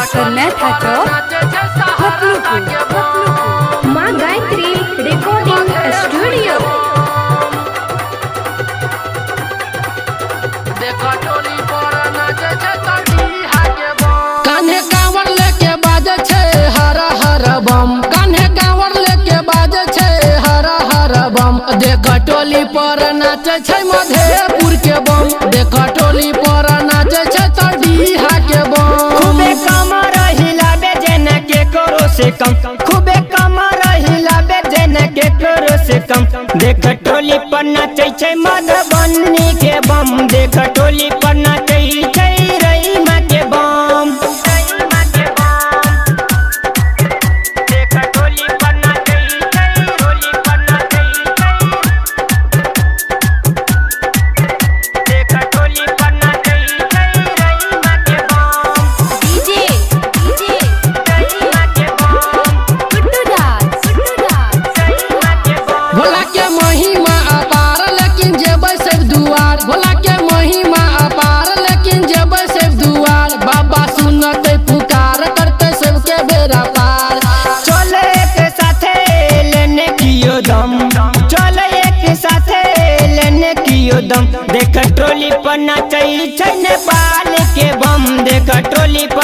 कर्नाटक माँ Gayatri recording studio. कान्हे कांवर लेके बाजे छे हर हर बम, कान्हे कांवर लेके बाजे छे हर हर बम। देख टोली पर नाचे छे मधेपुर के बम, देख टोली पर नाचे छे तड़ीहा के बम। खूबे कमर हिलाबे जेने के करो से कम, खूबे कमर हिलाबे जेने के करो से कम। देख टोली पर नाचे छे मधुबनी के बम, देख टोली पर नाचे छे रईमा के बम। देख टोली पर नाचे छे, टोली पर नाचे छे। देख टोली पर नाचे छे रईमा के बम। डीजे रईमा के बम, गुड्डू राज रईमा के बम। भोला के महिमा अपार लेकिन जेबै सब दुआर, भोला के महिमा अपार लेकिन जेबै सब दुआर। बाबा सुनते पुकार करते सबके बेड़ा पार। चले एक साथे लेने कियो दम, चले एक साथे लेने कियो दम। देख टोली पर नाचै छै नेपाल के बम, देख टोली पर